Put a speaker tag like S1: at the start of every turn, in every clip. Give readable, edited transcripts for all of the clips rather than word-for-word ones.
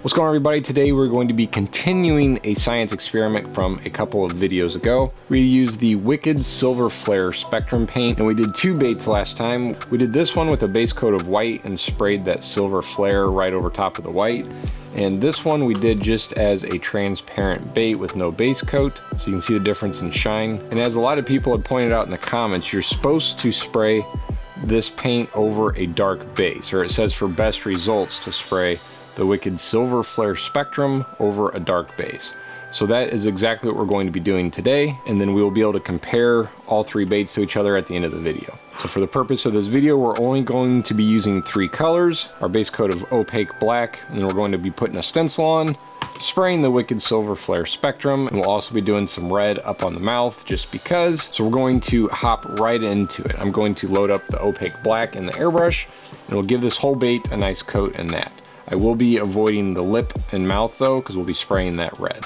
S1: What's going on, everybody? Today we're going to be continuing a science experiment from a couple of videos ago. We used the Wicked Silver Flair Spectrum paint, and we did two baits last time. We did this one with a base coat of white and sprayed that silver flare right over top of the white. And this one we did just as a transparent bait with no base coat, so you can see the difference in shine. And as a lot of people had pointed out in the comments, you're supposed to spray this paint over a dark base, or it says for best results to spray the Wicked Silver Flare Spectrum over a dark base. So that is exactly what we're going to be doing today, and then we will be able to compare all three baits to each other at the end of the video. So for the purpose of this video, we're only going to be using three colors: our base coat of opaque black, and then we're going to be putting a stencil on, spraying the Wicked Silver Flare Spectrum, and we'll also be doing some red up on the mouth just because. So we're going to hop right into it. I'm going to load up the opaque black in the airbrush, and we'll give this whole bait a nice coat in that. I will be avoiding the lip and mouth though, because we'll be spraying that red.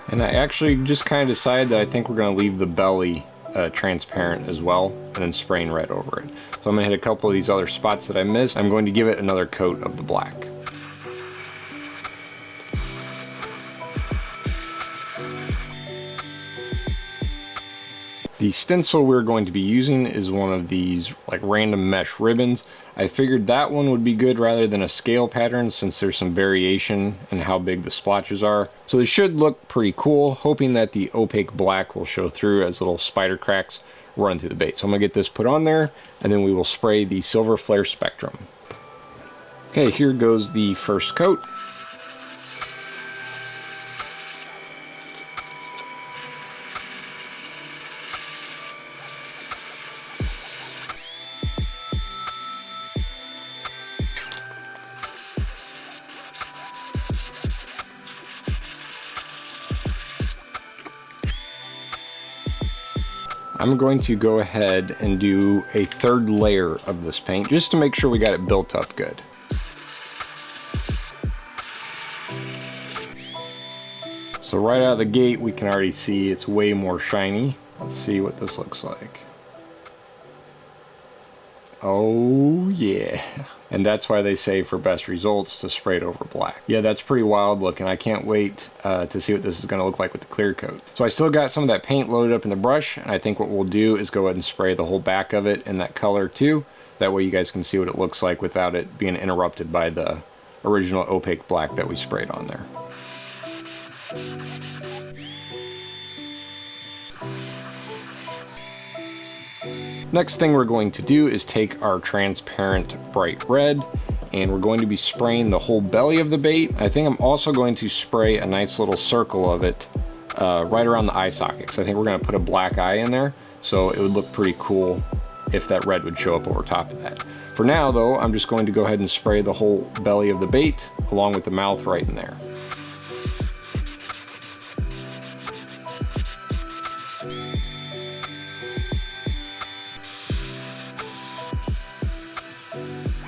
S1: And I actually just kind of decided that I think we're going to leave the belly transparent as well, and then spraying red over it. So I'm going to hit a couple of these other spots that I missed. I'm going to give it another coat of the black. The stencil we're going to be using is one of these like random mesh ribbons. I figured that one would be good rather than a scale pattern, since there's some variation in how big the splotches are. So they should look pretty cool, hoping that the opaque black will show through as little spider cracks run through the bait. So I'm gonna get this put on there, and then we will spray the Silver Flare Spectrum. Okay, here goes the first coat. I'm going to go ahead and do a third layer of this paint just to make sure we got it built up good. So right out of the gate, we can already see it's way more shiny. Let's see what this looks like. Oh yeah. And that's why they say for best results to spray it over black. Yeah, that's pretty wild looking. I can't wait to see what this is going to look like with the clear coat. So I still got some of that paint loaded up in the brush, and I think what we'll do is go ahead and spray the whole back of it in that color too. That way you guys can see what it looks like without it being interrupted by the original opaque black that we sprayed on there. Next thing we're going to do is take our transparent bright red, and we're going to be spraying the whole belly of the bait. I think I'm also going to spray a nice little circle of it right around the eye sockets. I think we're going to put a black eye in there, so it would look pretty cool if that red would show up over top of that. For now though, I'm just going to go ahead and spray the whole belly of the bait along with the mouth right in there.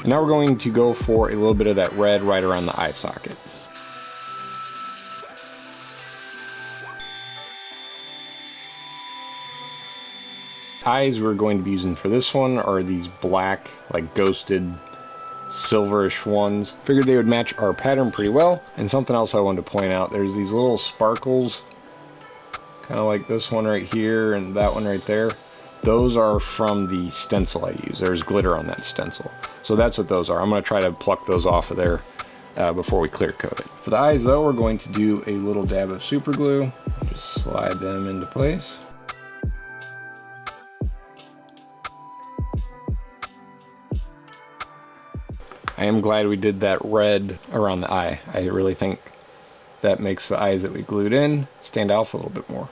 S1: And now we're going to go for a little bit of that red right around the eye socket. Eyes we're going to be using for this one are these black, like ghosted, silverish ones. Figured they would match our pattern pretty well. And something else I wanted to point out, there's these little sparkles, kind of like this one right here and that one right there. Those are from the stencil I use. There's glitter on that stencil. So that's what those are. I'm going to try to pluck those off of there before we clear coat it. For the eyes though, we're going to do a little dab of super glue. Just slide them into place. I am glad we did that red around the eye. I really think that makes the eyes that we glued in stand out a little bit more.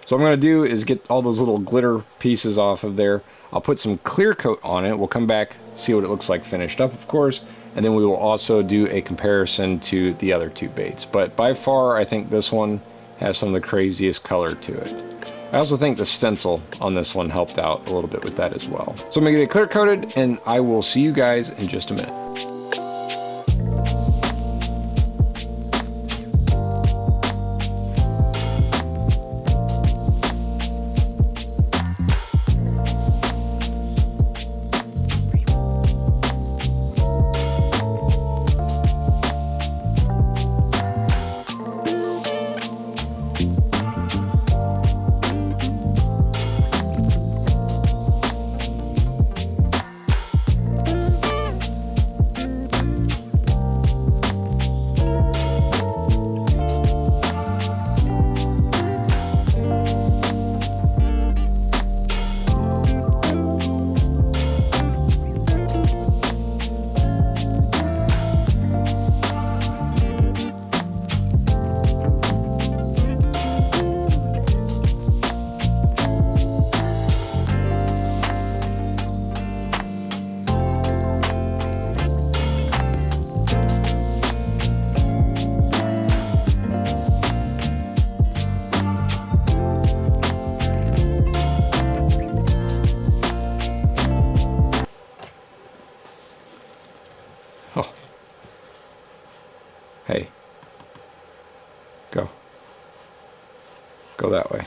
S1: So what I'm going to do is get all those little glitter pieces off of there. I'll put some clear coat on it. We'll come back, see what it looks like finished up, of course, and then we will also do a comparison to the other two baits. But by far, I think this one has some of the craziest color to it. I also think the stencil on this one helped out a little bit with that as well. So I'm going to get it clear coated, and I will see you guys in just a minute. Go. Go that way.